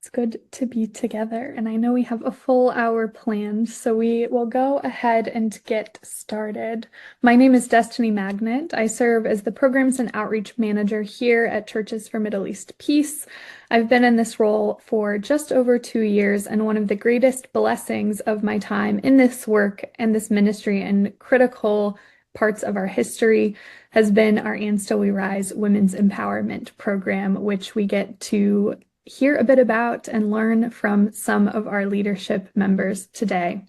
It's good to be together, and I know we have a full hour planned, so we will go ahead and get started. My name is Destiny Magnet. I serve as the Programs and Outreach Manager here at Churches for Middle East Peace. I've been in this role for just over 2 years, and one of the greatest blessings of my time in this work and this ministry and critical parts of our history has been our And Still We Rise Women's Empowerment Program, which we get to hear a bit about and learn from some of our leadership members today.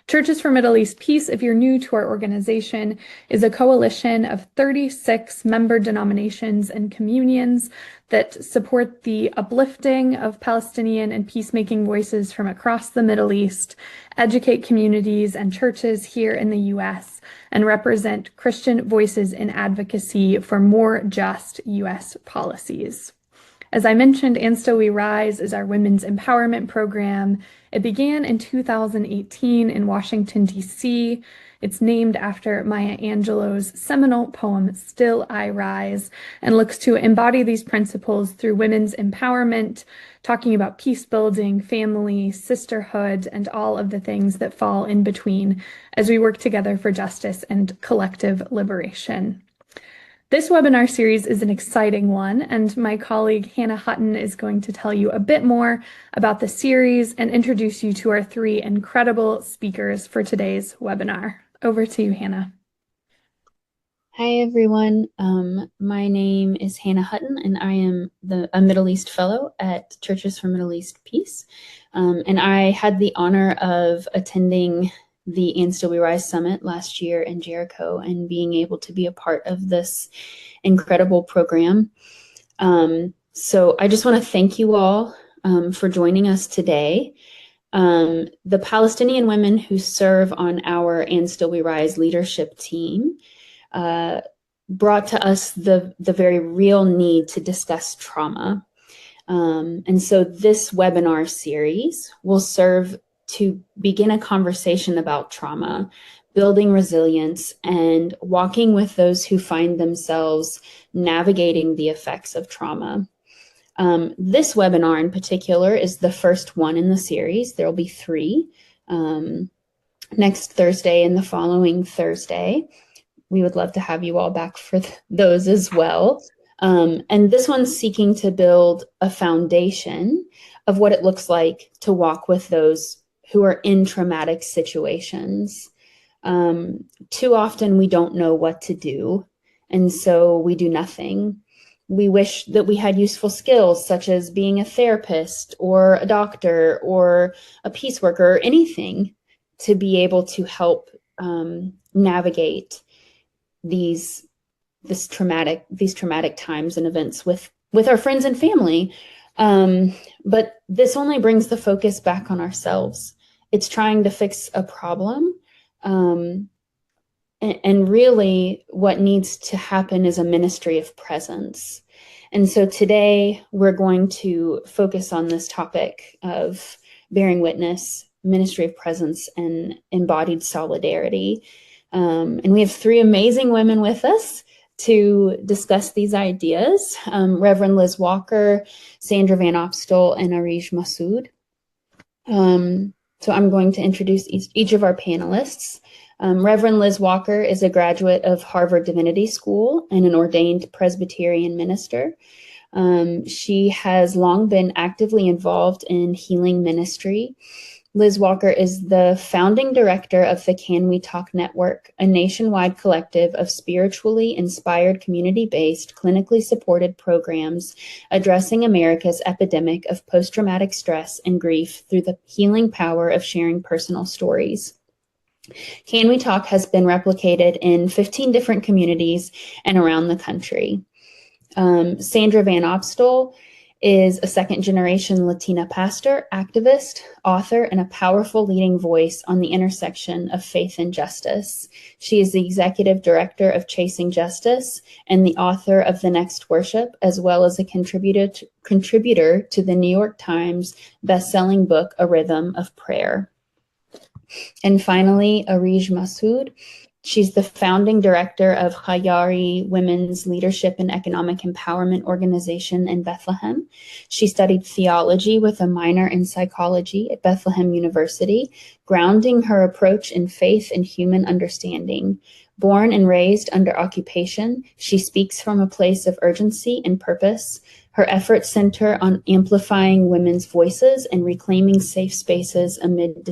Churches for Middle East Peace, if you're new to our organization, is a coalition of 36 member denominations and communions that support the uplifting of Palestinian and peacemaking voices from across the Middle East, educate communities and churches here in the U.S., and represent Christian voices in advocacy for more just U.S. policies. As I mentioned, And Still We Rise is our women's empowerment program. It began in 2018 in Washington, D.C. It's named after Maya Angelou's seminal poem, Still I Rise, and looks to embody these principles through women's empowerment, talking about peace building, family, sisterhood, and all of the things that fall in between as we work together for justice and collective liberation. This webinar series is an exciting one, and my colleague Hannah Hutton is going to tell you a bit more about the series and introduce you to our three incredible speakers for today's webinar. Over to you, Hannah. Hi, everyone. My name is Hannah Hutton, and I am a Middle East Fellow at Churches for Middle East Peace. And I had the honor of attending the And Still We Rise Summit last year in Jericho and being able to be a part of this incredible program. So I just want to thank you all for joining us today. The Palestinian women who serve on our And Still We Rise leadership team brought to us the very real need to discuss trauma. And so this webinar series will serve to begin a conversation about trauma, building resilience, and walking with those who find themselves navigating the effects of trauma. This webinar in particular is the first one in the series. There will be three next Thursday and the following Thursday. We would love to have you all back for those as well. And this one's seeking to build a foundation of what it looks like to walk with those who are in traumatic situations. Too often we don't know what to do, and so we do nothing. We wish that we had useful skills such as being a therapist or a doctor or a peace worker or anything to be able to help navigate these traumatic times and events with our friends and family. But this only brings the focus back on ourselves. It's trying to fix a problem. And really what needs to happen is a ministry of presence. And so today we're going to focus on this topic of bearing witness, ministry of presence, and embodied solidarity. And we have three amazing women with us to discuss these ideas, Reverend Liz Walker, Sandra Van Opstal, and Arij Masood. So I'm going to introduce each of our panelists. Reverend Liz Walker is a graduate of Harvard Divinity School and an ordained Presbyterian minister. She has long been actively involved in healing ministry. Liz Walker is the founding director of the Can We Talk Network, a nationwide collective of spiritually inspired, community-based, clinically supported programs addressing America's epidemic of post-traumatic stress and grief through the healing power of sharing personal stories. Can We Talk has been replicated in 15 different communities and around the country. Sandra Van Opstal is a second-generation Latina pastor, activist, author, and a powerful leading voice on the intersection of faith and justice. She is the executive director of Chasing Justice and the author of The Next Worship, as well as a contributor to the New York Times best-selling book, A Rhythm of Prayer. And finally, Arij Masood. She's the founding director of Khayari Women's Leadership and Economic Empowerment Organization in Bethlehem. She studied theology with a minor in psychology at Bethlehem University, grounding her approach in faith and human understanding. Born and raised under occupation, she speaks from a place of urgency and purpose. Her efforts center on amplifying women's voices and reclaiming safe spaces amid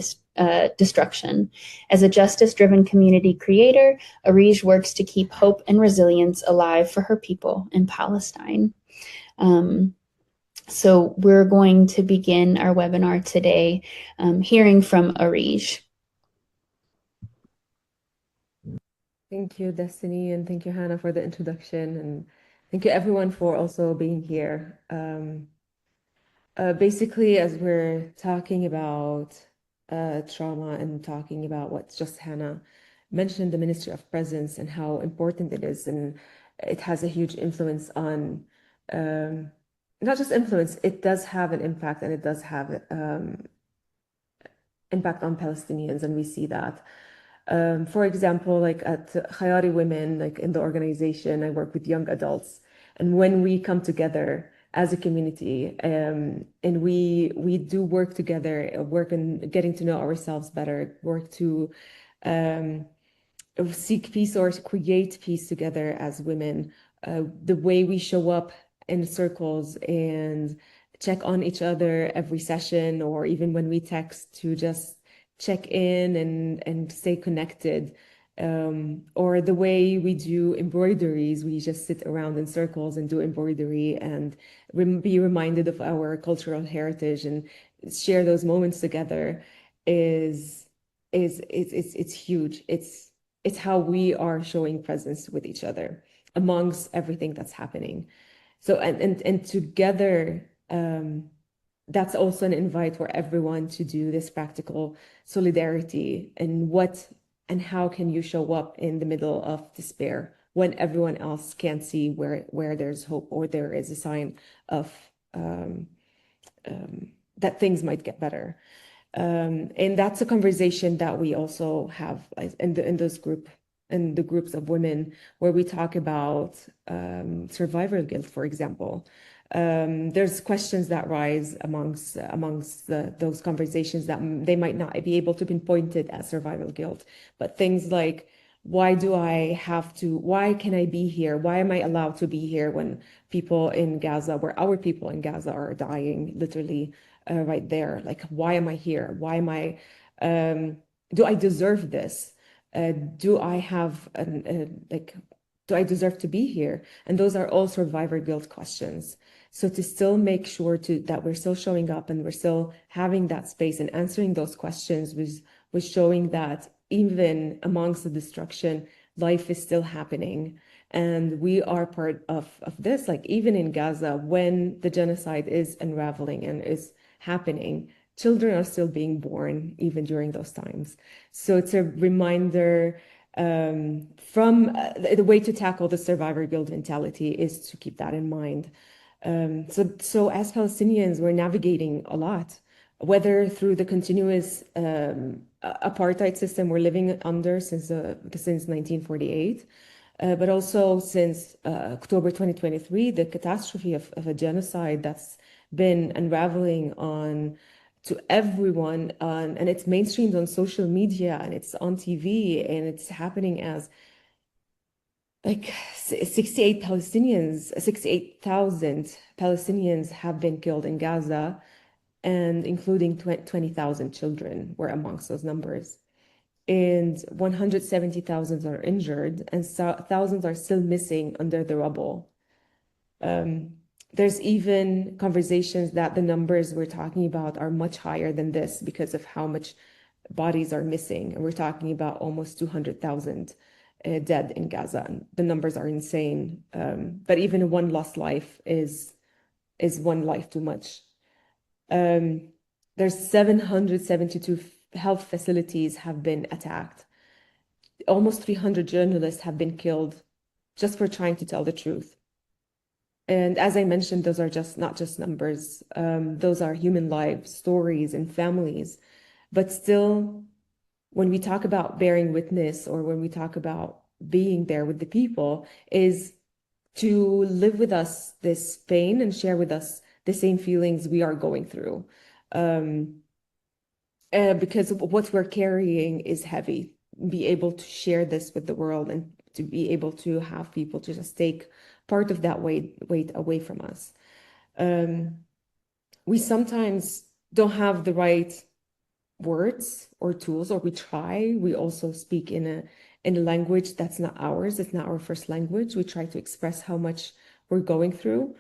destruction. As a justice-driven community creator, Arij works to keep hope and resilience alive for her people in Palestine. So we're going to begin our webinar today hearing from Arij. Thank you, Destiny, and thank you, Hannah, for the introduction, and thank you everyone for also being here. Basically, as we're talking about trauma and talking about what just Hannah mentioned, the Ministry of Presence and how important it is, and it has a huge influence on, not just influence, it does have an impact, and it does have impact on Palestinians, and we see that. For example, like at Khayari Women, like in the organization, I work with young adults. And when we come together as a community, and we do work together, work on getting to know ourselves better, work to seek peace or create peace together as women, the way we show up in circles and check on each other every session, or even when we text, to just check in and stay connected. Or the way we do embroideries, we just sit around in circles and do embroidery and be reminded of our cultural heritage and share those moments together it's huge. It's how we are showing presence with each other amongst everything that's happening. So and together, that's also an invite for everyone to do this practical solidarity, and how can you show up in the middle of despair when everyone else can't see where there's hope, or there is a sign of that things might get better. And that's a conversation that we also have in the groups of women, where we talk about survivor guilt, for example. There's questions that rise amongst those conversations that they might not be able to pinpoint it as survival guilt, but things like, why can I be here? Why am I allowed to be here when people in Gaza, where our people in Gaza are dying literally right there? Like, why am I here? Do I deserve this? Do I have do I deserve to be here? And those are all survivor guilt questions. So to still make sure that we're still showing up and we're still having that space and answering those questions was showing that even amongst the destruction, life is still happening. And we are part of this, like even in Gaza, when the genocide is unraveling and is happening, children are still being born even during those times. So it's a reminder. The way to tackle the survivor guilt mentality is to keep that in mind. So as Palestinians, we're navigating a lot, whether through the continuous apartheid system we're living under since 1948, but also since October 2023, the catastrophe of a genocide that's been unraveling to everyone, and it's mainstreamed on social media, and it's on TV, and it's happening as like 68,000 Palestinians have been killed in Gaza, and including 20,000 children were amongst those numbers. And 170,000 are injured, and thousands are still missing under the rubble. There's even conversations that the numbers we're talking about are much higher than this because of how much bodies are missing. And we're talking about almost 200,000 dead in Gaza. And the numbers are insane. But even one lost life is one life too much. There's 772 health facilities have been attacked. Almost 300 journalists have been killed just for trying to tell the truth. And as I mentioned, those are not just numbers. Those are human lives, stories, and families. But still, when we talk about bearing witness, or when we talk about being there with the people, is to live with us this pain and share with us the same feelings we are going through. Because what we're carrying is heavy. Be able to share this with the world, and to be able to have people to just take part of that weight away from us. We sometimes don't have the right words or tools, or we try. We also speak in a language that's not ours. It's not our first language. We try to express how much we're going through,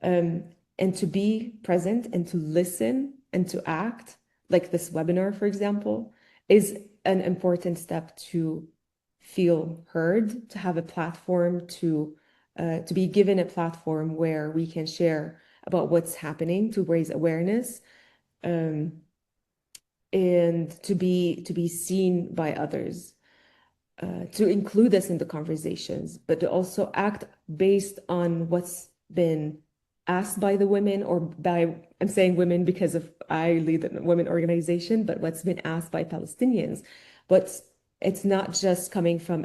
and to be present and to listen and to act, like this webinar, for example, is an important step to feel heard, to have a platform, to be given a platform where we can share about what's happening, to raise awareness, and to be seen by others, to include us in the conversations, but to also act based on what's been asked by the women, or by, I'm saying women because of I lead a women organization, but what's been asked by Palestinians. But it's not just coming from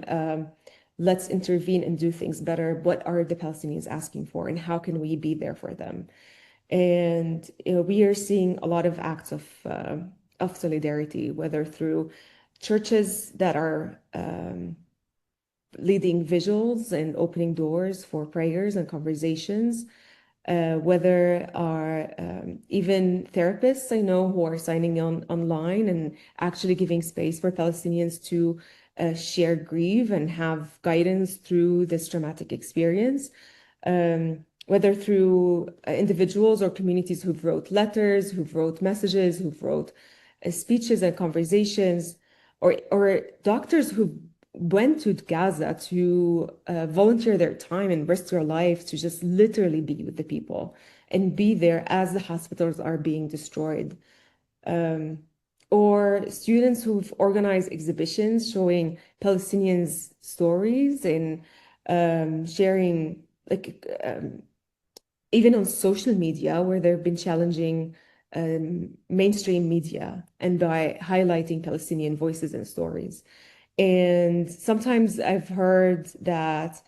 let's intervene and do things better. What are the Palestinians asking for, and how can we be there for them? And we are seeing a lot of acts of solidarity, whether through churches that are leading vigils and opening doors for prayers and conversations, whether are even therapists I know who are signing on online and actually giving space for Palestinians to share grief and have guidance through this traumatic experience. Whether through individuals or communities who've wrote letters, who've wrote messages, who've wrote speeches and conversations, or doctors who went to Gaza to volunteer their time and risk their life to just literally be with the people and be there as the hospitals are being destroyed. Or students who've organized exhibitions showing Palestinians' stories and sharing, like, even on social media, where they've been challenging mainstream media and by highlighting Palestinian voices and stories. And sometimes I've heard that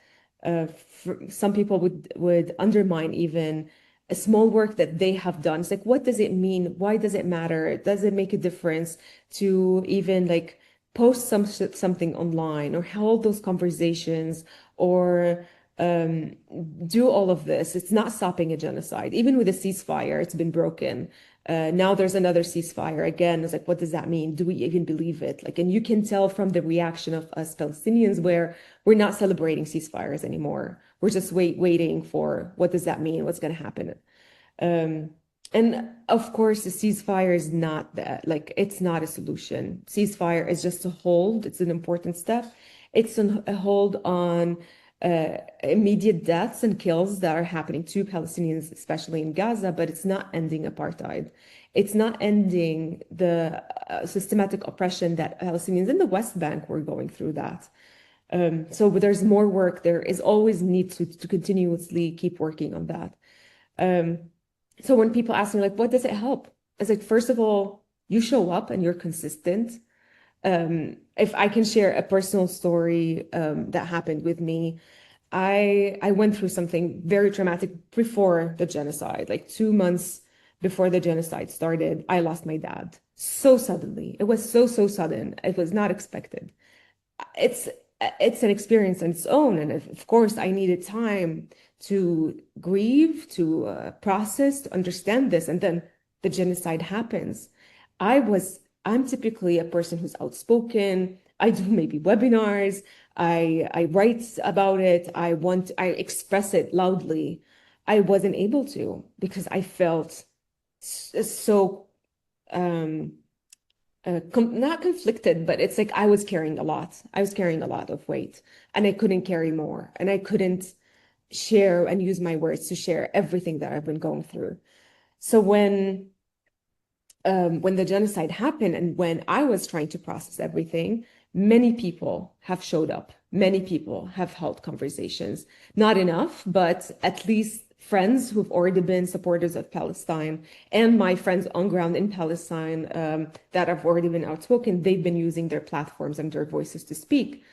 some people would undermine even a small work that they have done. It's like, what does it mean? Why does it matter? Does it make a difference to even like post something online, or hold those conversations, or do all of this? It's not stopping a genocide. Even with a ceasefire, it's been broken. Now there's another ceasefire again. It's like, what does that mean? Do we even believe it? Like, and you can tell from the reaction of us Palestinians, where we're not celebrating ceasefires anymore. We're just waiting for, what does that mean? What's going to happen? And of course, the ceasefire is not that, like, it's not a solution. Ceasefire is just a hold. It's an important step. It's a hold on immediate deaths and kills that are happening to Palestinians, especially in Gaza, but it's not ending apartheid. It's not ending the systematic oppression that Palestinians in the West Bank were going through that. So there's more work. There is always need to continuously keep working on that. So when people ask me, like, what does it help? It's like, first of all, you show up and you're consistent. If I can share a personal story that happened with me, I went through something very traumatic before the genocide. Like 2 months before the genocide started, I lost my dad so suddenly. It was so sudden. It was not expected. It's an experience on its own, and of course, I needed time to grieve, to process, to understand this, and then the genocide happens. I'm typically a person who's outspoken. I do maybe webinars. I write about it. I express it loudly. I wasn't able to because I felt so not conflicted, but it's like I was carrying a lot. I was carrying a lot of weight, and I couldn't carry more, and I couldn't share and use my words to share everything that I've been going through. So when the genocide happened and when I was trying to process everything, many people have showed up. Many people have held conversations. Not enough, but at least friends who've already been supporters of Palestine and my friends on ground in Palestine that have already been outspoken, they've been using their platforms and their voices to speak.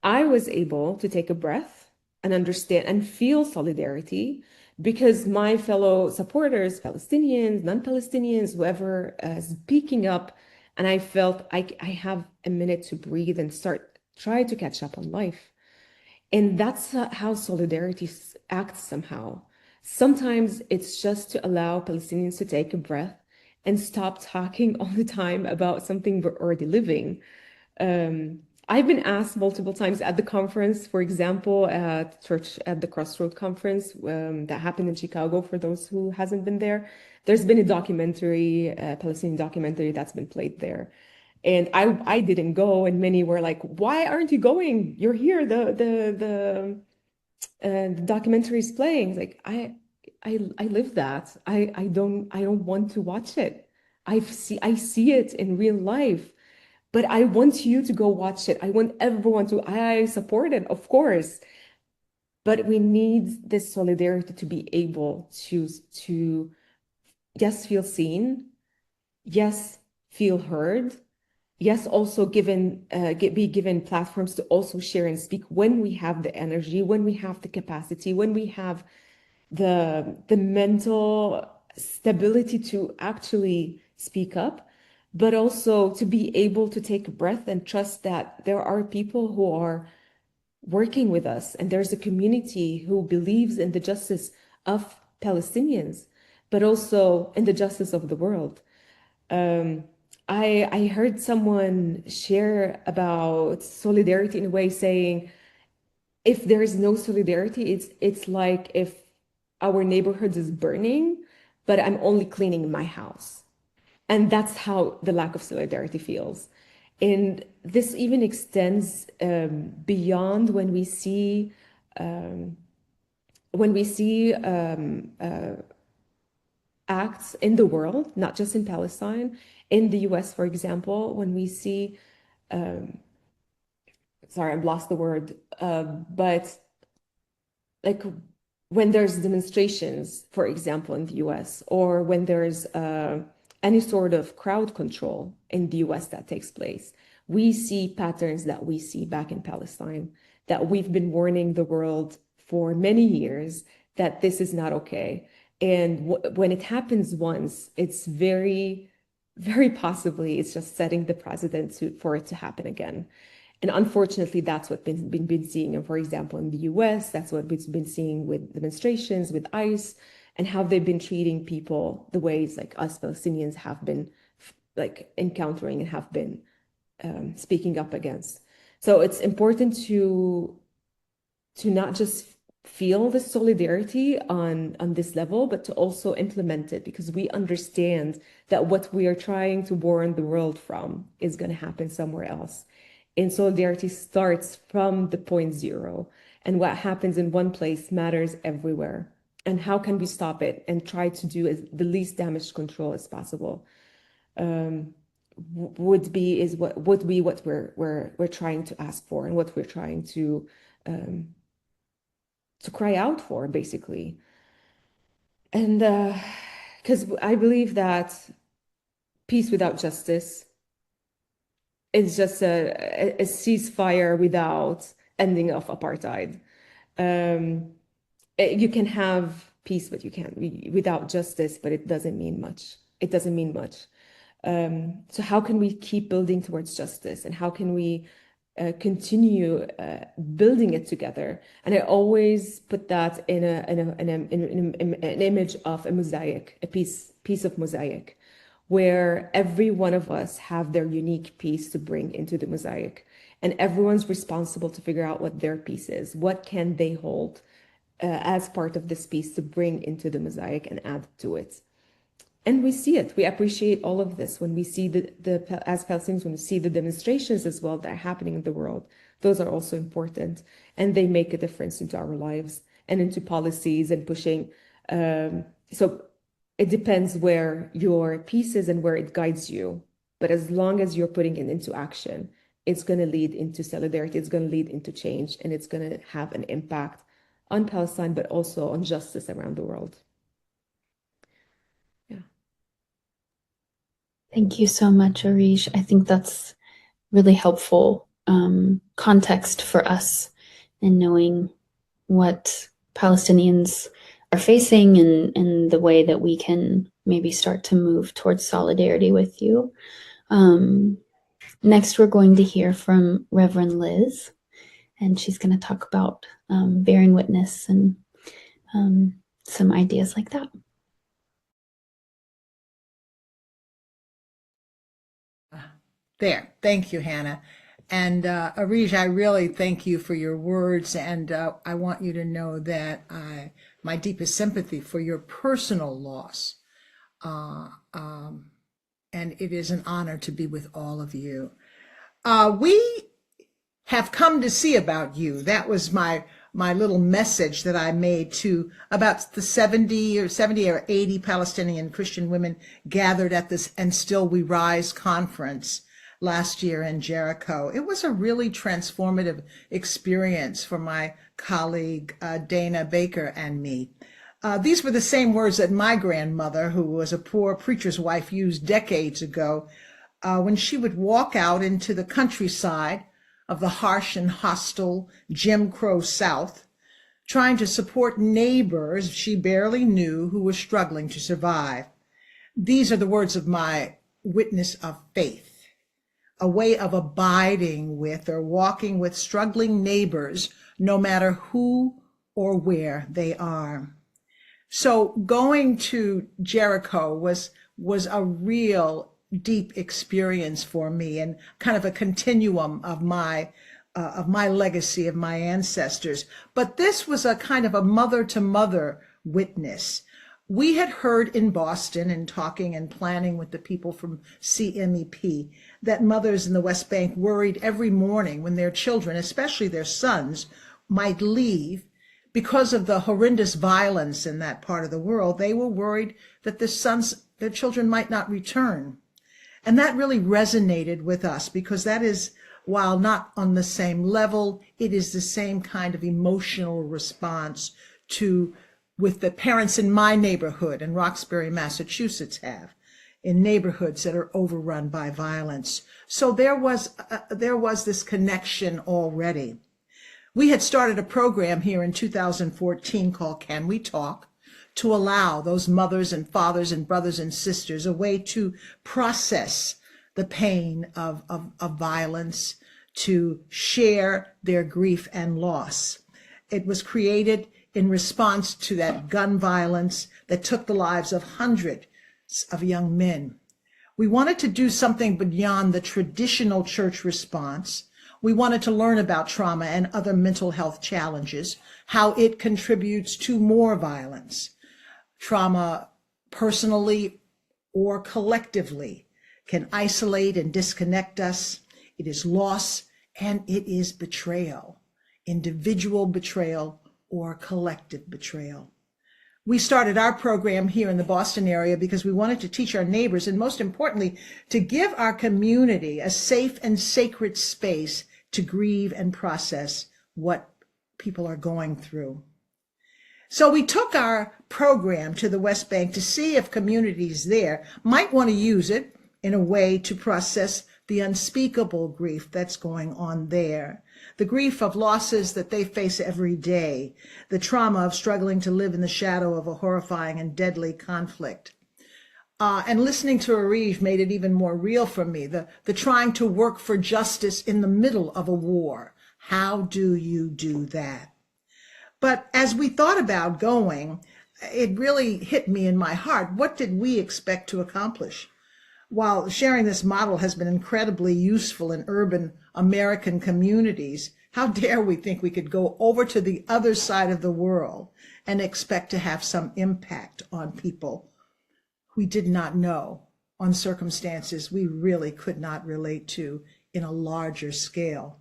I was able to take a breath and understand and feel solidarity because my fellow supporters, Palestinians, non-Palestinians, whoever, speaking up, and I felt I have a minute to breathe and try to catch up on life. And that's how solidarity acts somehow. Sometimes it's just to allow Palestinians to take a breath and stop talking all the time about something we're already living. I've been asked multiple times at the conference, for example, at church at the Crossroad conference that happened in Chicago. For those who hasn't been there, there's been a documentary, a Palestinian documentary that's been played there, and I didn't go, and many were like, "Why aren't you going? You're here. The documentary is playing." Like I live that. I don't want to watch it. I see it in real life. But I want you to go watch it. I want everyone to. I support it, of course. But we need this solidarity to be able to yes, feel seen, yes, feel heard, yes, also be given platforms to also share and speak when we have the energy, when we have the capacity, when we have the mental stability to actually speak up, but also to be able to take a breath and trust that there are people who are working with us, and there's a community who believes in the justice of Palestinians, but also in the justice of the world. Um, I heard someone share about solidarity in a way saying, if there is no solidarity, it's like if our neighborhood is burning, but I'm only cleaning my house. And that's how the lack of solidarity feels. And this even extends beyond um, when we see acts in the world, not just in Palestine, in the US, for example, when we see, sorry, I've lost the word, but like when there's demonstrations, for example, in the US, or when there's any sort of crowd control in the US that takes place, we see patterns that we see back in Palestine, that we've been warning the world for many years that this is not okay. And when it happens once, it's very possibly it's just setting the precedent for it to happen again. And unfortunately, that's what been seeing. And for example, in the US, that's what we've been seeing with demonstrations, with ICE, and how they've been treating people the ways like us Palestinians have been like encountering and have been speaking up against. So it's important to not just feel the solidarity on this level, but to also implement it, because we understand that what we are trying to warn the world from is going to happen somewhere else. And solidarity starts from the point zero. And what happens in one place matters everywhere. And how can we stop it and try to do the least damage control as possible? Would be what we're trying to ask for, and what we're trying to cry out for, basically. And because I believe that peace without justice is just a ceasefire without ending of apartheid. Um, you can have peace, but you can't without justice, but it doesn't mean much. It doesn't mean much. So how can we keep building towards justice, and how can we continue building it together? And I always put that in an image of a mosaic, a piece of mosaic, where every one of us have their unique piece to bring into the mosaic, and everyone's responsible to figure out what their piece is. What can they hold as part of this piece to bring into the mosaic and add to it? And we see it. We appreciate all of this when we see as Palestinians, when we see the demonstrations as well that are happening in the world. Those are also important, and they make a difference into our lives and into policies and pushing. So it depends where your piece is and where it guides you. But as long as you're putting it into action, it's going to lead into solidarity. It's going to lead into change, and it's going to have an impact on Palestine, but also on justice around the world. Yeah. Thank you so much, Arish. I think that's really helpful context for us in knowing what Palestinians are facing and the way that we can maybe start to move towards solidarity with you. Next, we're going to hear from Reverend Liz, and she's going to talk about bearing witness and some ideas like that. There. Thank you, Hannah. And Arish, I really thank you for your words, and I want you to know that my deepest sympathy for your personal loss. And it is an honor to be with all of you. We have come to see about you. That was my little message that I made to about the 70 or 80 Palestinian Christian women gathered at this And Still We Rise conference last year in Jericho. It was a really transformative experience for my colleague Dana Baker and me. These were the same words that my grandmother, who was a poor preacher's wife, used decades ago when she would walk out into the countryside of the harsh and hostile Jim Crow South, trying to support neighbors she barely knew who were struggling to survive. These are the words of my witness of faith, a way of abiding with or walking with struggling neighbors, no matter who or where they are. So going to Jericho was a real deep experience for me, and kind of a continuum of my legacy, of my ancestors. But this was a kind of a mother to mother witness. We had heard in Boston, and talking and planning with the people from CMEP, that mothers in the West Bank worried every morning when their children, especially their sons, might leave because of the horrendous violence in that part of the world. They were worried that their children might not return. And that really resonated with us, because that is, while not on the same level, it is the same kind of emotional response with the parents in my neighborhood in Roxbury, Massachusetts have, in neighborhoods that are overrun by violence. So there was this connection already. We had started a program here in 2014 called Can We Talk, to allow those mothers and fathers and brothers and sisters a way to process the pain of violence, to share their grief and loss. It was created in response to that gun violence that took the lives of hundreds of young men. We wanted to do something beyond the traditional church response. We wanted to learn about trauma and other mental health challenges, how it contributes to more violence. Trauma, personally or collectively, can isolate and disconnect us. It is loss, and it is betrayal, individual betrayal or collective betrayal. We started our program here in the Boston area because we wanted to teach our neighbors, and most importantly, to give our community a safe and sacred space to grieve and process what people are going through. So we took our program to the West Bank to see if communities there might want to use it in a way to process the unspeakable grief that's going on there, the grief of losses that they face every day, the trauma of struggling to live in the shadow of a horrifying and deadly conflict. And listening to Arish made it even more real for me, the trying to work for justice in the middle of a war. How do you do that? But as we thought about going, it really hit me in my heart. What did we expect to accomplish? While sharing this model has been incredibly useful in urban American communities, how dare we think we could go over to the other side of the world and expect to have some impact on people we did not know, on circumstances we really could not relate to in a larger scale.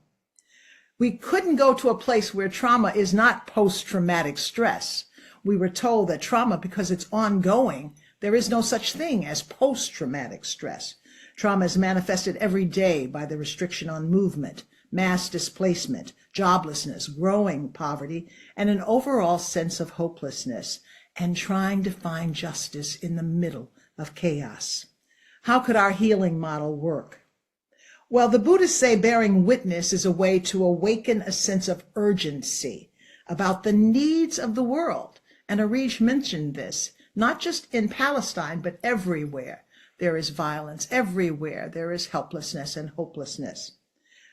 We couldn't go to a place where trauma is not post-traumatic stress. We were told that trauma, because it's ongoing, there is no such thing as post-traumatic stress. Trauma is manifested every day by the restriction on movement, mass displacement, joblessness, growing poverty, and an overall sense of hopelessness, and trying to find justice in the middle of chaos. How could our healing model work? Well, the Buddhists say bearing witness is a way to awaken a sense of urgency about the needs of the world. And Arish mentioned this, not just in Palestine, but everywhere. There is violence everywhere. There is helplessness and hopelessness.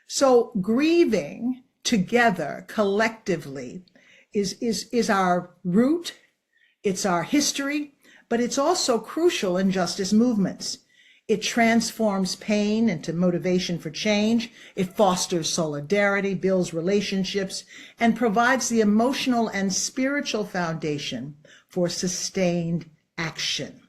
So grieving together collectively is our root, it's our history, but it's also crucial in justice movements. It transforms pain into motivation for change. It fosters solidarity, builds relationships, and provides the emotional and spiritual foundation for sustained action.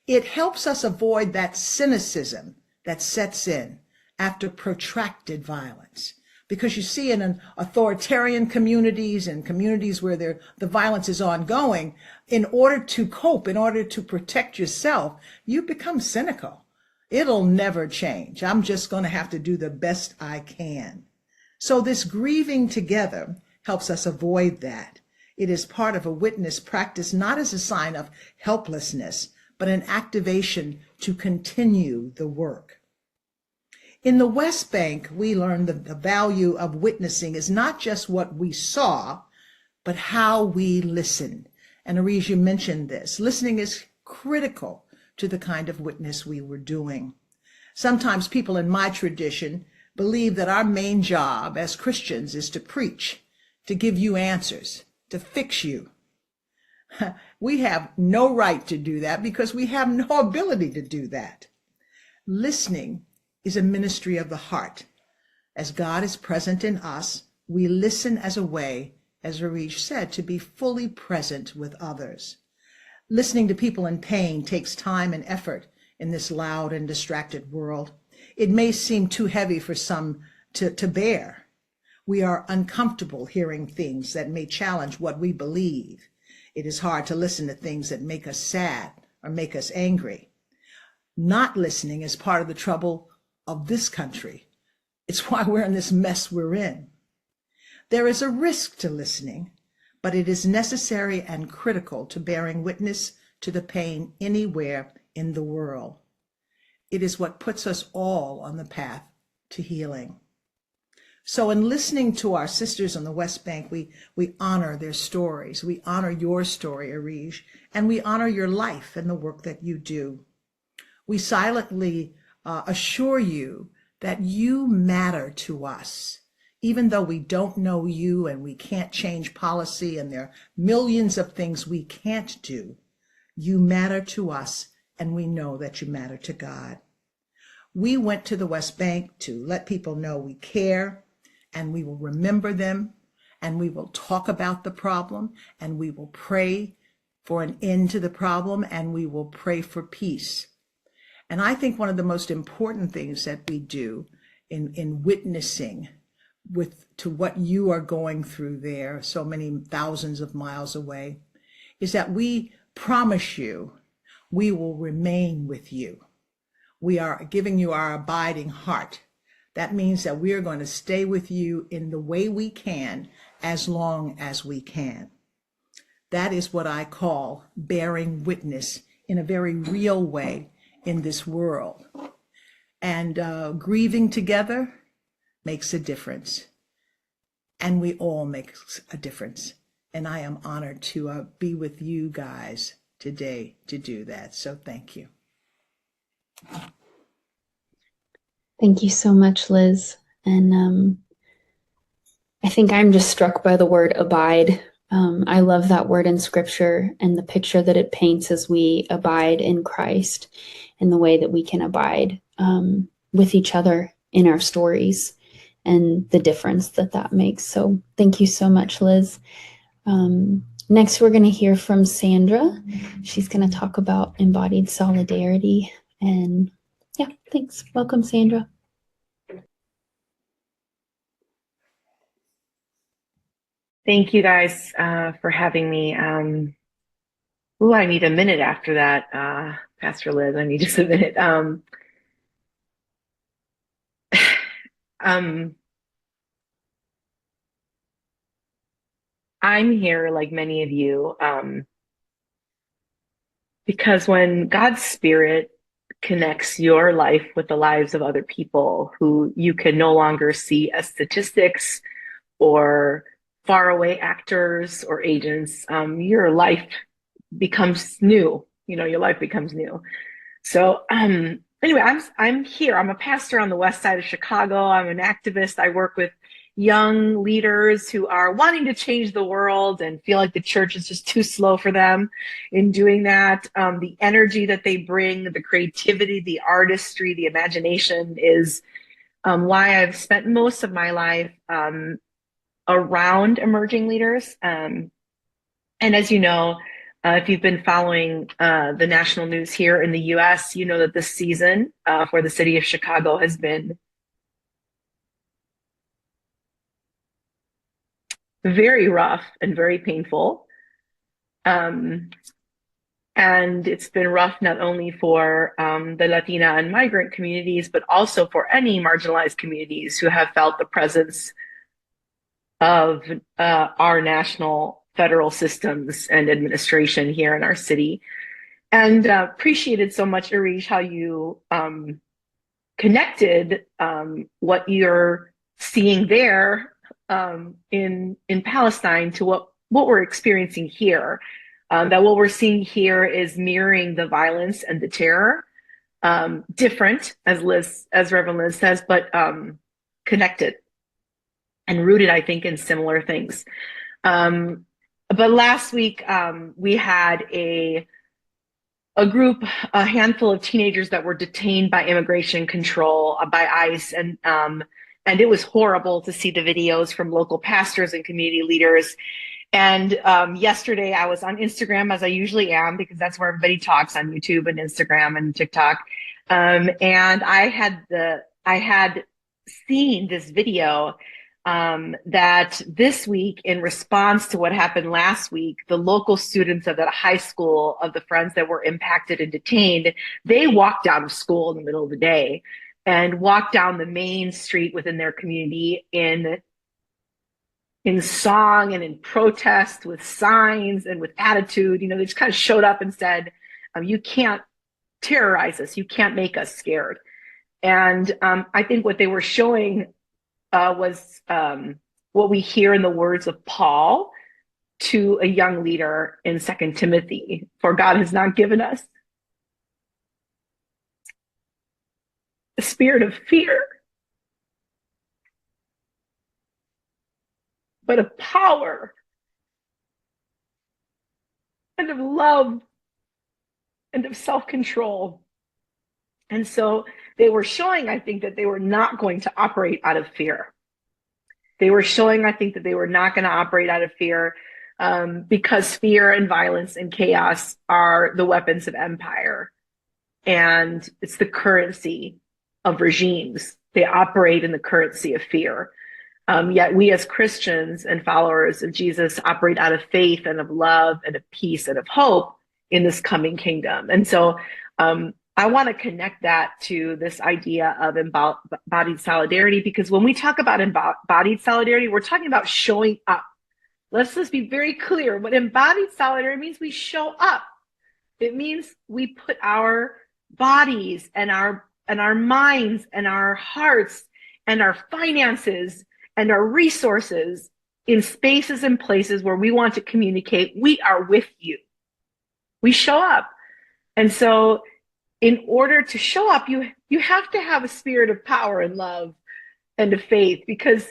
It helps us avoid that cynicism that sets in after protracted violence. Because you see in authoritarian communities and communities where the violence is ongoing, in order to cope, in order to protect yourself, you become cynical. It'll never change. I'm just going to have to do the best I can. So this grieving together helps us avoid that. It is part of a witness practice, not as a sign of helplessness, but an activation to continue the work. In the West Bank, we learned that the value of witnessing is not just what we saw, but how we listened. And Arish, you mentioned this. Listening is critical to the kind of witness we were doing. Sometimes people in my tradition believe that our main job as Christians is to preach, to give you answers, to fix you. We have no right to do that because we have no ability to do that. Listening is a ministry of the heart. As God is present in us, we listen as a way, as Arish said, to be fully present with others. Listening to people in pain takes time and effort in this loud and distracted world. It may seem too heavy for some to bear. We are uncomfortable hearing things that may challenge what we believe. It is hard to listen to things that make us sad or make us angry. Not listening is part of the trouble of this country. It's why we're in this mess we're in. There is a risk to listening, but it is necessary and critical to bearing witness to the pain anywhere in the world. It is what puts us all on the path to healing. So in listening to our sisters on the West Bank, we honor their stories. We honor your story, Arish, and we honor your life and the work that you do. We silently assure you that you matter to us. Even though we don't know you and we can't change policy and there are millions of things we can't do, you matter to us and we know that you matter to God. We went to the West Bank to let people know we care and we will remember them and we will talk about the problem and we will pray for an end to the problem and we will pray for peace. And I think one of the most important things that we do in witnessing to what you are going through there, so many thousands of miles away, is that we promise you we will remain with you. We are giving you our abiding heart. That means that we are going to stay with you in the way we can, as long as we can. That is what I call bearing witness in a very real way in this world. And grieving together makes a difference. And we all make a difference. And I am honored to be with you guys today to do that. So thank you. Thank you so much, Liz. And I think I'm just struck by the word abide. I love that word in scripture and the picture that it paints as we abide in Christ and the way that we can abide with each other in our stories and the difference that makes. So thank you so much, Liz. Next, we're going to hear from Sandra. She's going to talk about embodied solidarity. And yeah, thanks. Welcome, Sandra. Thank you guys for having me. I need a minute after that, Pastor Liz. I need just a minute. I'm here, like many of you, because when God's Spirit connects your life with the lives of other people who you can no longer see as statistics or faraway actors or agents, your life becomes new. Your life becomes new. So anyway, I'm here. I'm a pastor on the west side of Chicago. I'm an activist. I work with young leaders who are wanting to change the world and feel like the church is just too slow for them in doing that. The energy that they bring, the creativity, the artistry, the imagination is why I've spent most of my life around emerging leaders. And as you know, if you've been following the national news here in the US, you know that this season for the city of Chicago has been very rough and very painful. And it's been rough not only for the Latina and migrant communities, but also for any marginalized communities who have felt the presence of our national federal systems and administration here in our city. And appreciated so much, Arish, how you connected what you're seeing there in Palestine to what we're experiencing here. That what we're seeing here is mirroring the violence and the terror, different, as Reverend Liz says, but connected and rooted, I think, in similar things. But last week we had a handful of teenagers that were detained by immigration control, by ICE, and it was horrible to see the videos from local pastors and community leaders. And yesterday I was on Instagram, as I usually am, because that's where everybody talks, on YouTube and Instagram and TikTok. And I had seen this video that this week, in response to what happened last week, the local students of that high school, of the friends that were impacted and detained, they walked out of school in the middle of the day and walked down the main street within their community in song and in protest, with signs and with attitude. They just kind of showed up and said, you can't terrorize us. You can't make us scared. And I think what they were showing was what we hear in the words of Paul to a young leader in 2 Timothy: for God has not given us a spirit of fear, but of power and of love and of self-control. And so they were showing, I think, that they were not going to operate out of fear. They were showing, I think, that they were not going to operate out of fear because fear and violence and chaos are the weapons of empire. And it's the currency of regimes. They operate in the currency of fear. Yet we as Christians and followers of Jesus operate out of faith and of love and of peace and of hope in this coming kingdom. And so I want to connect that to this idea of embodied solidarity, because when we talk about embodied solidarity, we're talking about showing up. Let's just be very clear. What embodied solidarity means, we show up. It means we put our bodies and our minds and our hearts and our finances and our resources in spaces and places where we want to communicate, we are with you. We show up. And so in order to show up, you have to have a spirit of power and love and of faith, because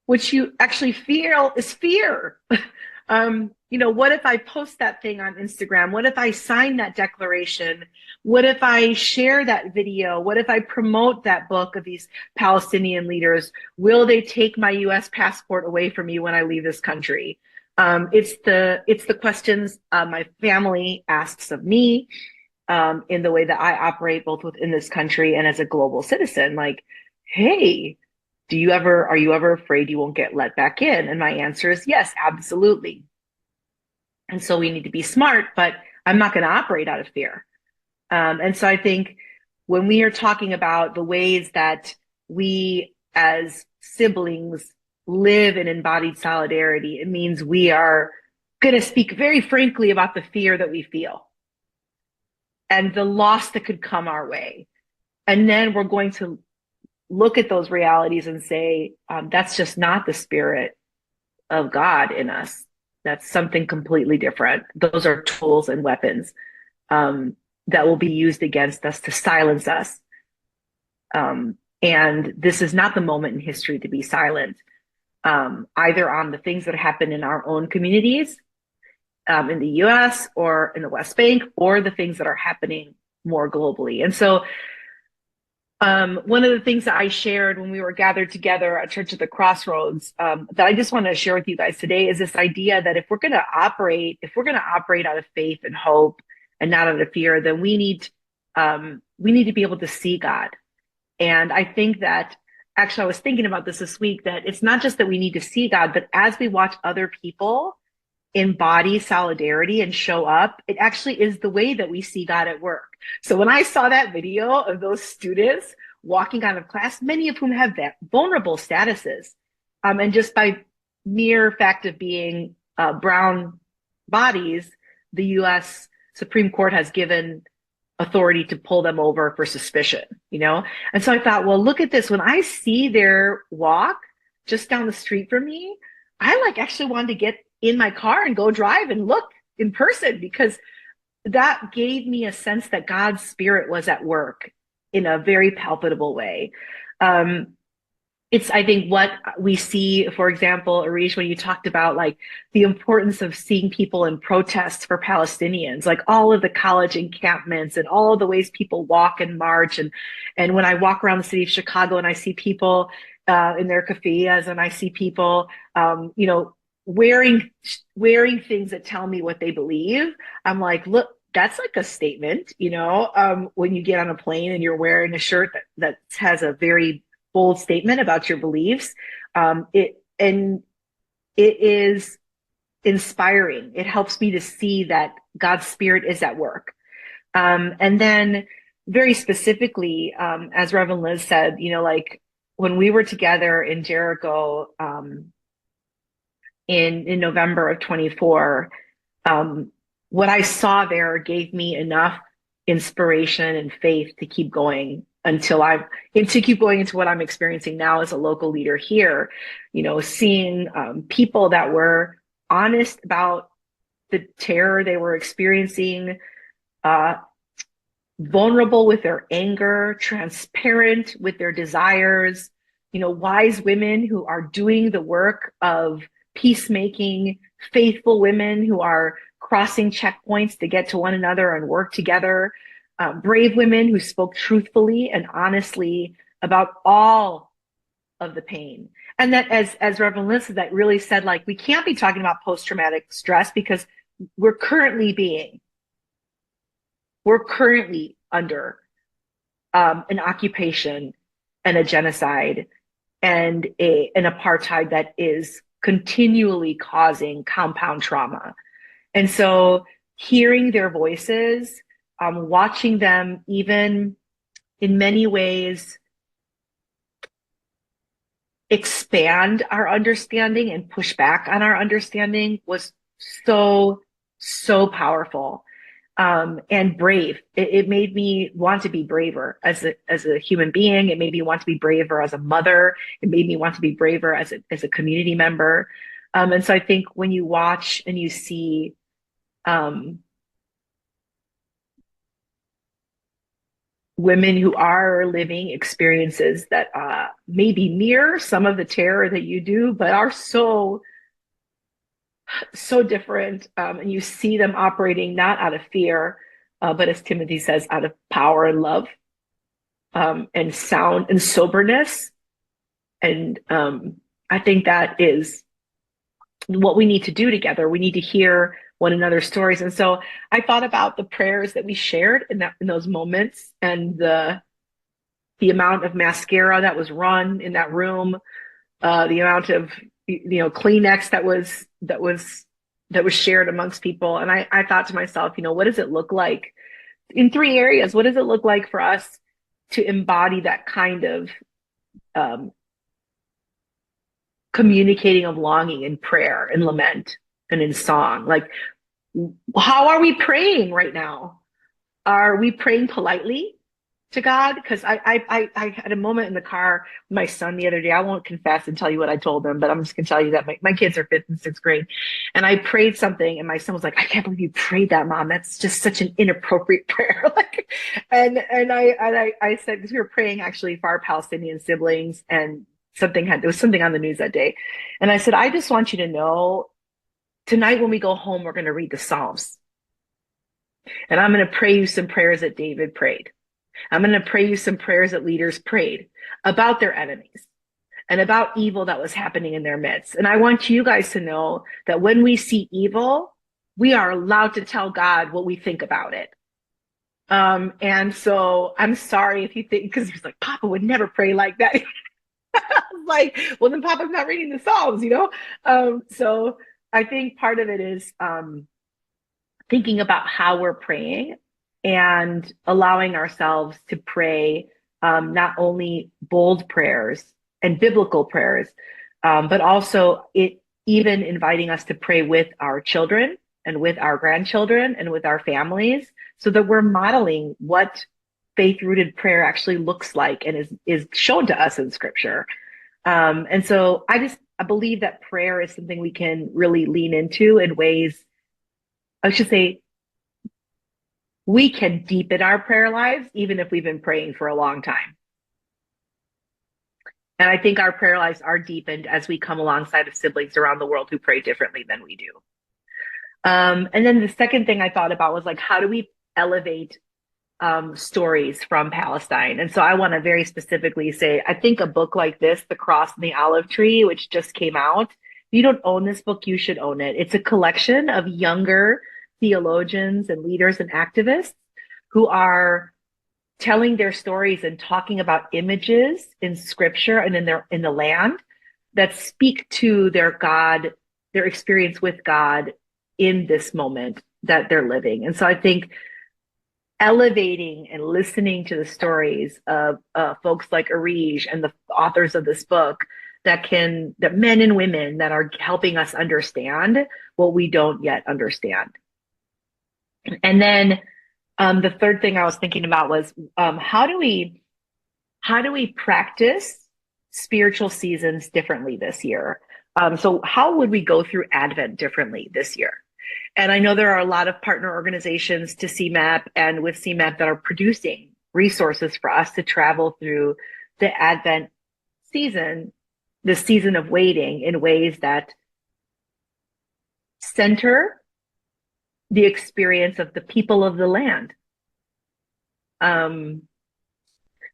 what you actually feel is fear. What if I post that thing on Instagram? What if I sign that declaration? What if I share that video? What if I promote that book of these Palestinian leaders? Will they take my US passport away from me when I leave this country? It's the questions my family asks of me in the way that I operate both within this country and as a global citizen. Like, hey, are you ever afraid you won't get let back in? And my answer is yes, absolutely. And so we need to be smart, but I'm not going to operate out of fear. And so I think when we are talking about the ways that we as siblings live in embodied solidarity, it means we are going to speak very frankly about the fear that we feel and the loss that could come our way. And then we're going to look at those realities and say, that's just not the spirit of God in us. That's something completely different. Those are tools and weapons that will be used against us to silence us. And this is not the moment in history to be silent, either on the things that happen in our own communities, in the US or in the West Bank, or the things that are happening more globally. And so one of the things that I shared when we were gathered together at Church at the Crossroads, that I just want to share with you guys today, is this idea that if we're going to operate out of faith and hope and not out of fear, then we need to be able to see God. And I think that, actually, I was thinking about this week, that it's not just that we need to see God, but as we watch other people embody solidarity and show up, it actually is the way that we see God at work. So when I saw that video of those students walking out of class, many of whom have vulnerable statuses, and just by mere fact of being brown bodies, the US Supreme Court has given authority to pull them over for suspicion, you know? And so I thought, well, look at this. When I see their walk just down the street from me, I actually wanted to get in my car and go drive and look in person, because that gave me a sense that God's spirit was at work in a very palpable way. It's, I think, what we see, for example, Arish, when you talked about the importance of seeing people in protests for Palestinians, all of the college encampments and all of the ways people walk and march. And when I walk around the city of Chicago and I see people in their keffiyehs, and I see people, wearing things that tell me what they believe, I'm like, look, that's a statement, when you get on a plane and you're wearing a shirt that has a very bold statement about your beliefs. It is inspiring. It helps me to see that God's spirit is at work. And then very specifically, as Reverend Liz said, when we were together in Jericho, in November of 24, what I saw there gave me enough inspiration and faith to keep going into what I'm experiencing now as a local leader here, seeing people that were honest about the terror they were experiencing, vulnerable with their anger, transparent with their desires, wise women who are doing the work of peacemaking, faithful women who are crossing checkpoints to get to one another and work together, brave women who spoke truthfully and honestly about all of the pain. And that, as Reverend Liz said, that really said, we can't be talking about post-traumatic stress because we're currently under an occupation and a genocide and an apartheid that is continually causing compound trauma. And so hearing their voices, watching them even in many ways expand our understanding and push back on our understanding was so, so powerful. And brave. It made me want to be braver as a human being. It made me want to be braver as a mother. It made me want to be braver as a community member. And so I think when you watch and you see women who are living experiences that maybe mirror some of the terror that you do, but are so different, and you see them operating not out of fear, but as Timothy says, out of power and love, and sound and soberness. And I think that is what we need to do together. We need to hear one another's stories. And so I thought about the prayers that we shared in those moments, and the amount of mascara that was run in that room, the amount of Kleenex that was shared amongst people. And I thought to myself, what does it look like in 3 areas? What does it look like for us to embody that kind of communicating of longing in prayer and lament and in song. Like, how are we praying right now? Are we praying politely to God? Because I had a moment in the car with my son the other day. I won't confess and tell you what I told him, but I'm just gonna tell you that my kids are 5th and 6th grade. And I prayed something and my son was like, I can't believe you prayed that, Mom. That's just such an inappropriate prayer. Like, and I said, because we were praying actually for our Palestinian siblings, and there was something on the news that day. And I said, I just want you to know, tonight when we go home, we're going to read the Psalms. And I'm going to pray you some prayers that David prayed. I'm going to pray you some prayers that leaders prayed about their enemies and about evil that was happening in their midst. And I want you guys to know that when we see evil, we are allowed to tell God what we think about it. And so I'm sorry if you think, because he's like, Papa would never pray like that. Like, well, then Papa's not reading the Psalms, you know? So I think part of it is thinking about how we're praying and allowing ourselves to pray not only bold prayers and biblical prayers, but also even inviting us to pray with our children and with our grandchildren and with our families, so that we're modeling what faith-rooted prayer actually looks like and is shown to us in Scripture. And so I believe that prayer is something we can really lean into in ways, I should say, we can deepen our prayer lives even if we've been praying for a long time. And I think our prayer lives are deepened as we come alongside of siblings around the world who pray differently than we do. And then the second thing I thought about was, like, how do we elevate stories from Palestine? And so I want to very specifically say, I think a book like this, The Cross and the Olive Tree, which just came out, if you don't own this book, you should own it. It's a collection of younger theologians and leaders and activists who are telling their stories and talking about images in Scripture and in the land that speak to their experience with God in this moment that they're living. And so I think elevating and listening to the stories of folks like Arij and the authors of this book, that men and women that are helping us understand what we don't yet understand. And then the third thing I was thinking about was how do we practice spiritual seasons differently this year? So how would we go through Advent differently this year? And I know there are a lot of partner organizations to CMAP and with CMAP that are producing resources for us to travel through the Advent season, the season of waiting, in ways that center the experience of the people of the land.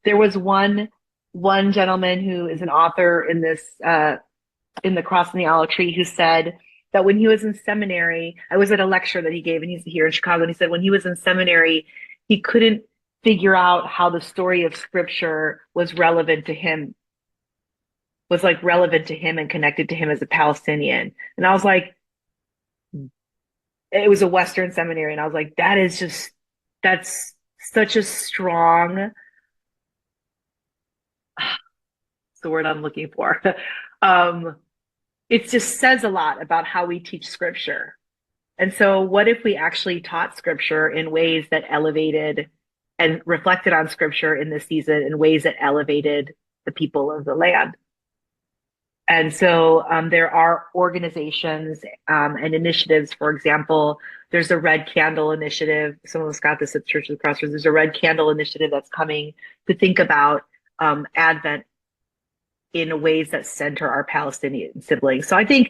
There was one gentleman who is an author in this, in The Cross and the Olive Tree, who said that when he was in seminary, I was at a lecture that he gave, and he's here in Chicago, and he said when he was in seminary, he couldn't figure out how the story of Scripture was relevant to him, and connected to him as a Palestinian. And I was like, it was a Western seminary, and I was like, that's such a strong, it's the word I'm looking for. It just says a lot about how we teach Scripture. And so what if we actually taught Scripture in ways that elevated and reflected on Scripture in this season in ways that elevated the people of the land? And so there are organizations and initiatives. For example, there's a Red Candle Initiative. Some of us got this at Church of the Crossroads. There's a Red Candle Initiative that's coming to think about Advent in ways that center our Palestinian siblings. So I think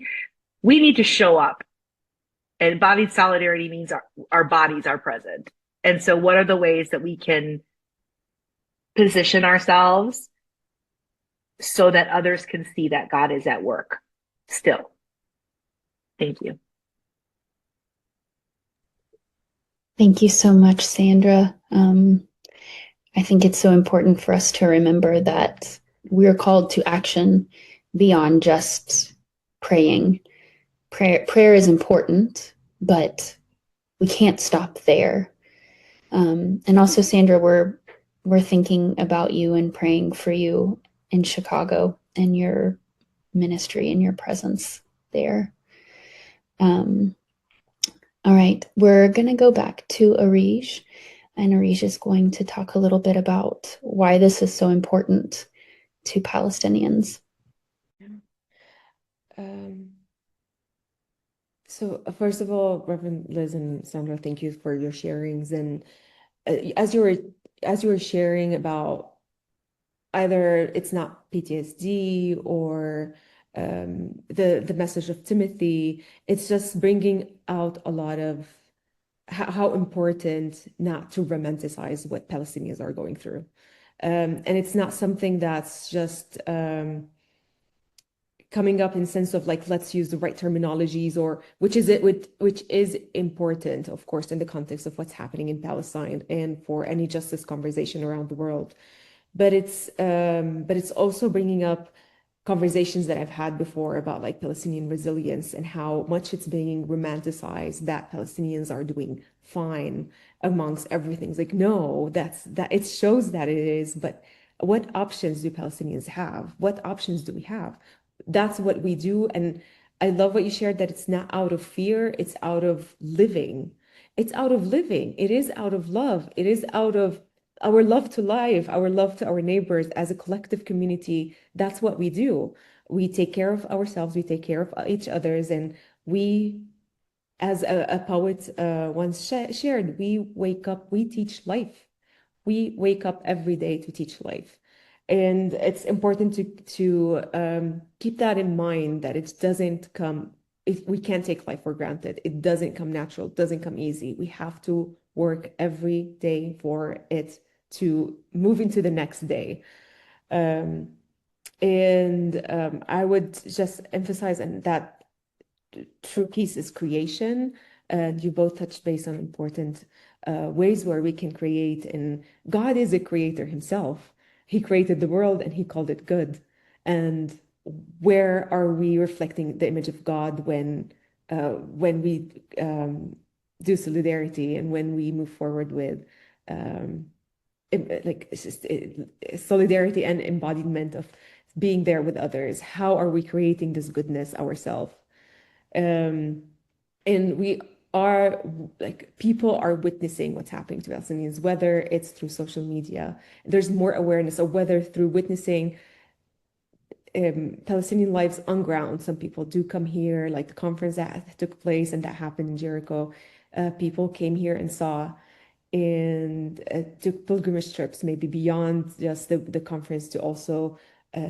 we need to show up. And embodied solidarity means our bodies are present. And so what are the ways that we can position ourselves so that others can see that God is at work still? Thank you. Thank you so much, Sandra. I think it's so important for us to remember that we're called to action beyond just praying. Prayer is important, but we can't stop there. And also, Sandra, we're thinking about you and praying for you in Chicago and your ministry and your presence there. All right, we're going to go back to Arish, and Arish is going to talk a little bit about why this is so important to Palestinians. So first of all, Reverend Liz and Sandra, thank you for your sharings. And as you were sharing about either it's not PTSD or the message of Timothy, it's just bringing out a lot of how important not to romanticize what Palestinians are going through. And it's not something that's just coming up in sense of like, let's use the right terminologies, or which is important, of course, in the context of what's happening in Palestine and for any justice conversation around the world. But it's also bringing up conversations that I've had before about like Palestinian resilience and how much it's being romanticized that Palestinians are doing fine amongst everything. It's like, no, that it shows that it is, but what options do Palestinians have? What options do we have? That's what we do. And I love what you shared, that it's not out of fear, it's out of living. It's out of living. It is out of love. It is out of our love to life, our love to our neighbors as a collective community. That's what we do. We take care of ourselves, we take care of each others, and we, as a poet once shared, we wake up, we teach life. We wake up every day to teach life. And it's important to keep that in mind, that it doesn't come, we can't take life for granted. It doesn't come natural, it doesn't come easy. We have to work every day for it to move into the next day. I would just emphasize that true peace is creation. And you both touched base on important ways where we can create. And God is a creator himself. He created the world and he called it good. And where are we reflecting the image of God when we do solidarity and when we move forward with like it's just solidarity and embodiment of being there with others? How are we creating this goodness ourselves? And we are like, people are witnessing what's happening to Palestinians, whether it's through social media, there's more awareness, or whether through witnessing Palestinian lives on ground. Some people do come here, like the conference that took place and that happened in Jericho. People came here and saw, and took pilgrimage trips, maybe beyond just the conference, to also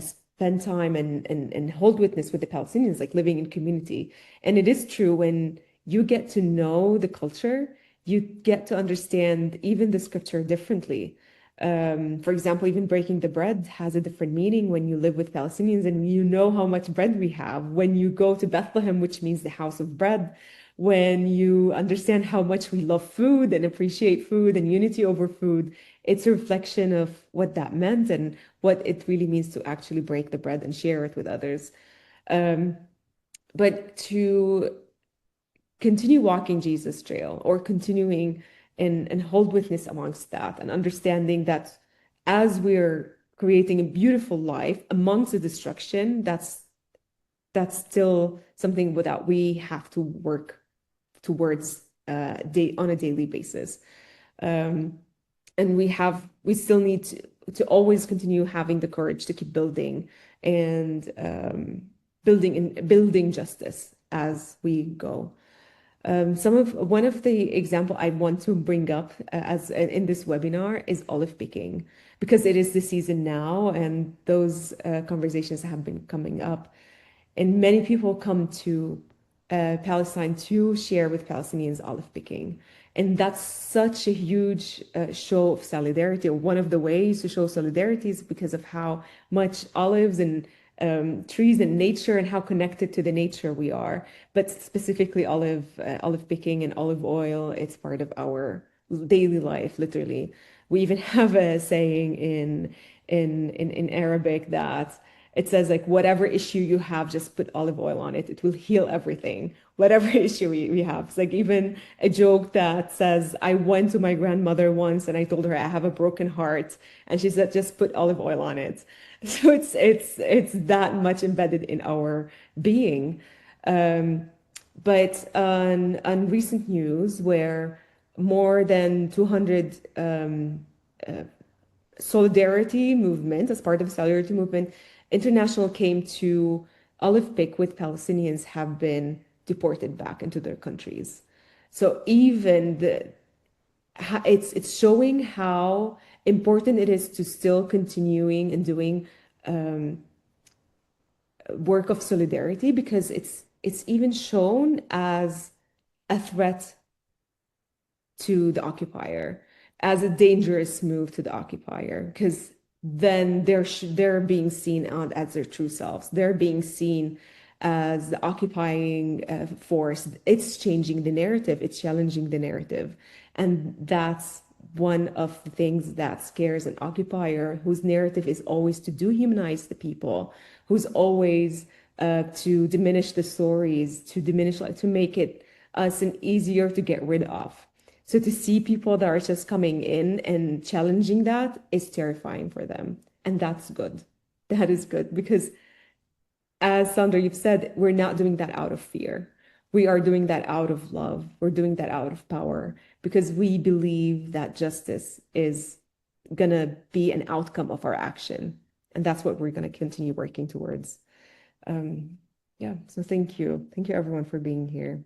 spend time and hold witness with the Palestinians, like living in community. And it is true, when you get to know the culture, you get to understand even the scripture differently. For example, even breaking the bread has a different meaning when you live with Palestinians and you know how much bread we have. When you go to Bethlehem, which means the house of bread, when you understand how much we love food and appreciate food and unity over food, it's a reflection of what that meant and what it really means to actually break the bread and share it with others. But to continue walking Jesus' trail, or continuing and hold witness amongst that, and understanding that as we're creating a beautiful life amongst the destruction, that's still something that we have to work towards on a daily basis. And we still need to always continue having the courage to keep building and building justice as we go. One of the example I want to bring up as in this webinar is olive picking, because it is the season now, and those conversations have been coming up, and many people come to Palestine to share with Palestinians olive picking. And that's such a huge show of solidarity, or one of the ways to show solidarity is because of how much olives and trees and nature, and how connected to the nature we are. But specifically olive picking and olive oil, it's part of our daily life, literally. We even have a saying in Arabic that It says like, whatever issue you have, just put olive oil on it. It will heal everything. Whatever issue we have. It's like even a joke that says, I went to my grandmother once and I told her I have a broken heart. And she said, just put olive oil on it. So it's that much embedded in our being. But on recent news, where more than 200 solidarity movement, as part of the solidarity movement, international came to olive pick with Palestinians have been deported back into their countries. So even it's showing how important it is to still continuing and doing work of solidarity, because it's even shown as a threat to the occupier, as a dangerous move to the occupier, because then they're being seen as their true selves. They're being seen as the occupying force. It's changing the narrative. It's challenging the narrative. And that's one of the things that scares an occupier whose narrative is always to dehumanize the people, who's always to diminish the stories, to diminish, like, to make it us and easier to get rid of. So to see people that are just coming in and challenging that is terrifying for them. And that's good. That is good, because as Sandra, you've said, we're not doing that out of fear. We are doing that out of love. We're doing that out of power, because we believe that justice is going to be an outcome of our action. And that's what we're going to continue working towards. Yeah, so thank you. Thank you, everyone, for being here.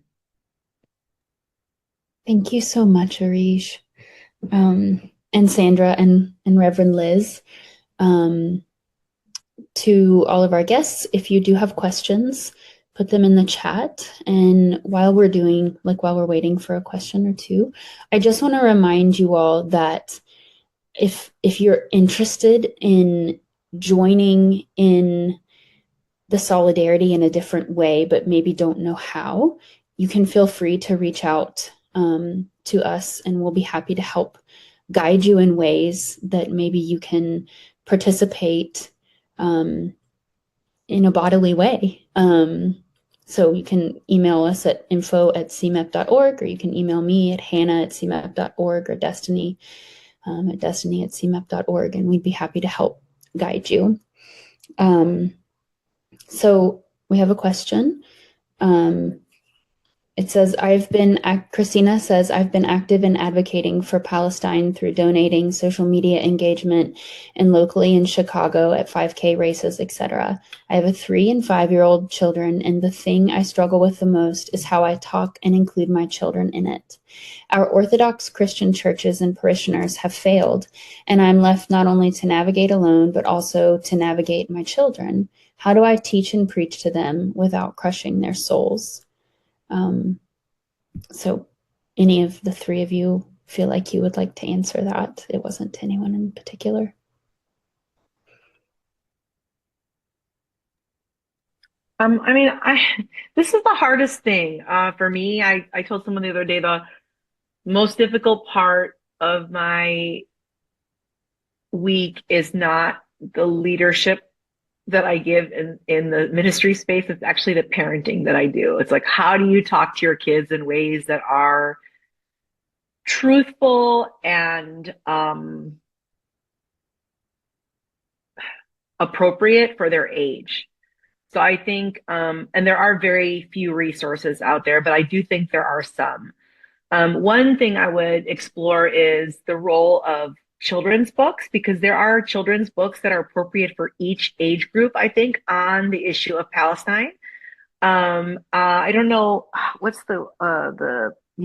Thank you so much, Arish, and Sandra and Reverend Liz. To all of our guests, if you do have questions, put them in the chat. And while we're waiting for a question or two, I just want to remind you all that if you're interested in joining in the solidarity in a different way, but maybe don't know how, you can feel free to reach out to us, and we'll be happy to help guide you in ways that maybe you can participate in a bodily way. So you can email us at info@cmep.org, or you can email me at hannah@cmep.org, or Destiny at destiny@cmep.org, and we'd be happy to help guide you. So we have a question. It says, Christina says, I've been active in advocating for Palestine through donating, social media engagement, and locally in Chicago at 5K races, etc. I have a 3- and 5-year-old children, and the thing I struggle with the most is how I talk and include my children in it. Our Orthodox Christian churches and parishioners have failed, and I'm left not only to navigate alone, but also to navigate my children. How do I teach and preach to them without crushing their souls? So any of the three of you feel like you would like to answer that? It wasn't to anyone in particular. This is the hardest thing for me. I told someone the other day, the most difficult part of my week is not the leadership that I give in the ministry space. It's actually the parenting that I do. It's like, how do you talk to your kids in ways that are truthful and appropriate for their age? So I think, and there are very few resources out there, but I do think there are some. One thing I would explore is the role of children's books, because there are children's books that are appropriate for each age group, I think, on the issue of Palestine. I don't know what's you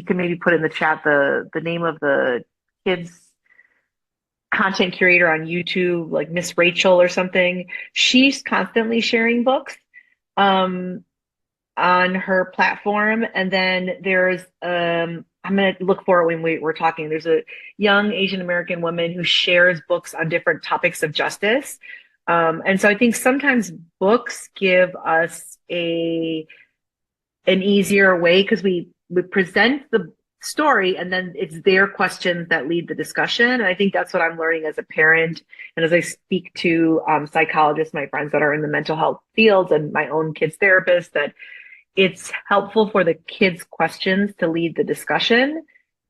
can maybe put in the chat the name of the kids content curator on YouTube, like Miss Rachel or something. She's constantly sharing books on her platform. And then there's I'm going to look for it when we're talking. There's a young Asian American woman who shares books on different topics of justice. And so I think sometimes books give us an easier way, because we present the story, and then it's their questions that lead the discussion. And I think that's what I'm learning as a parent, and as I speak to psychologists, my friends that are in the mental health fields, and my own kids therapist, that it's helpful for the kids' questions to lead the discussion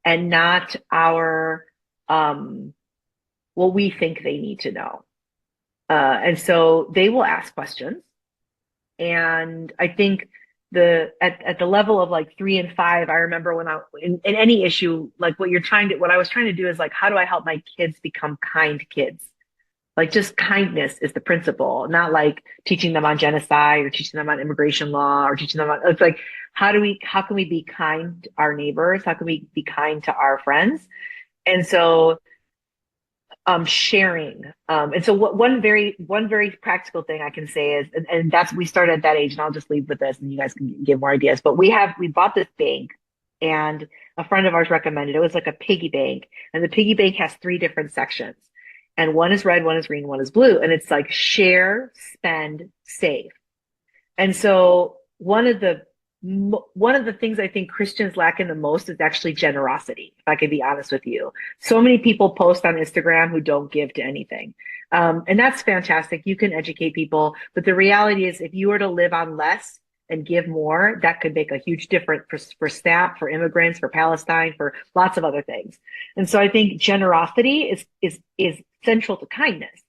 and not our what we think they need to know. And so they will ask questions. And I think at the level of like 3 and 5, I remember when in any issue, like what I was trying to do is like, how do I help my kids become kind kids? Like just kindness is the principle, not like teaching them on genocide or teaching them on immigration law or teaching them on, it's like, how can we be kind to our neighbors? How can we be kind to our friends? And so sharing. And so one very practical thing I can say is, and that's, we started at that age, and I'll just leave with this and you guys can give more ideas, but we bought this bank, and a friend of ours recommended it. It was like a piggy bank, and the piggy bank has 3 different sections, and one is red, one is green, one is blue. And it's like share, spend, save. And so one of the things I think Christians lack in the most is actually generosity, if I could be honest with you. So many people post on Instagram who don't give to anything. And that's fantastic. You can educate people. But the reality is, if you were to live on less and give more, that could make a huge difference for staff, for immigrants, for Palestine, for lots of other things. And so I think generosity is central to kindness.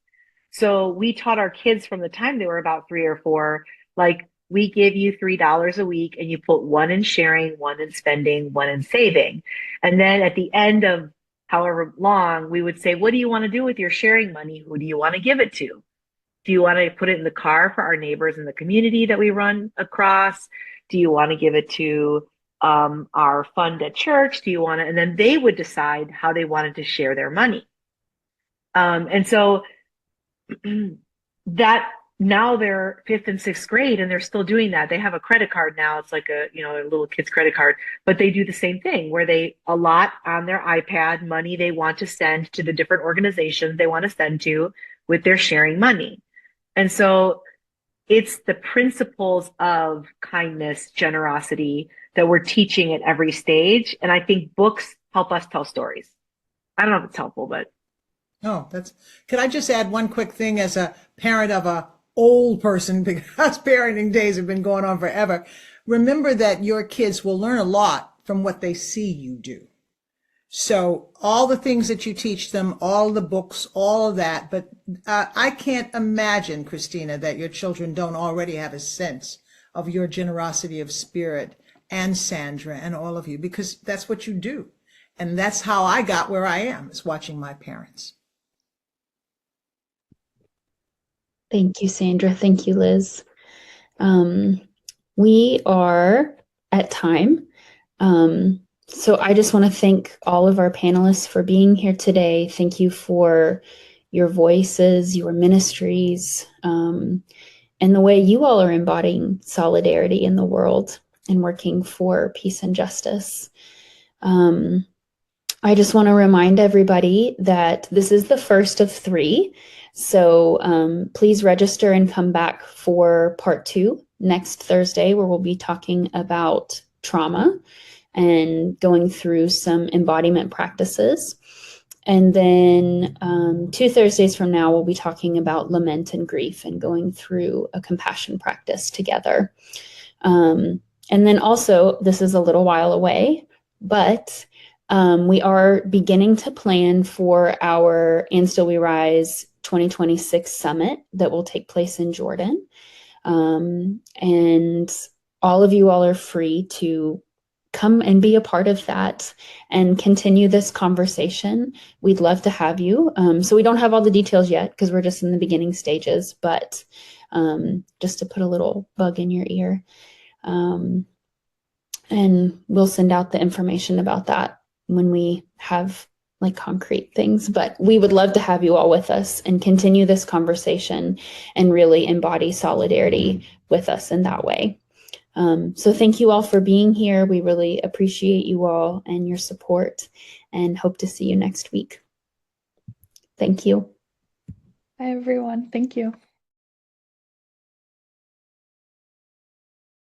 So we taught our kids from the time they were about 3 or 4, like, we give you $3 a week, and you put 1 in sharing, 1 in spending, 1 in saving. And then at the end of however long, we would say, what do you want to do with your sharing money? Who do you want to give it to? Do you want to put it in the car for our neighbors in the community that we run across? Do you want to give it to our fund at church? Do you want to? And then they would decide how they wanted to share their money. And so that, now they're 5th and 6th grade, and they're still doing that. They have a credit card now. It's like a little kid's credit card, but they do the same thing where they allot on their iPad money they want to send to the different organizations they want to send to with their sharing money. And so it's the principles of kindness, generosity that we're teaching at every stage. And I think books help us tell stories. I don't know if it's helpful, but. Oh, could I just add one quick thing as a parent of a old person, because parenting days have been going on forever. Remember that your kids will learn a lot from what they see you do. So all the things that you teach them, all the books, all of that. But I can't imagine, Christina, that your children don't already have a sense of your generosity of spirit, and Sandra and all of you, because that's what you do. And that's how I got where I am, is watching my parents. Thank you, Sandra. Thank you, Liz. We are at time. So I just want to thank all of our panelists for being here today. Thank you for your voices, your ministries, and the way you all are embodying solidarity in the world and working for peace and justice. I just want to remind everybody that this is the first of 3. So please register and come back for part 2 next Thursday, where we'll be talking about trauma and going through some embodiment practices. And then 2 Thursdays from now, we'll be talking about lament and grief and going through a compassion practice together. And then also, this is a little while away, but we are beginning to plan for our And Still We Rise 2026 summit that will take place in Jordan. And all of you all are free to come and be a part of that and continue this conversation. We'd love to have you. So we don't have all the details yet because we're just in the beginning stages, but just to put a little bug in your ear. And we'll send out the information about that when we have like concrete things, but we would love to have you all with us and continue this conversation and really embody solidarity with us in that way. So thank you all for being here. We really appreciate you all and your support, and hope to see you next week. Thank you. Bye, everyone. Thank you.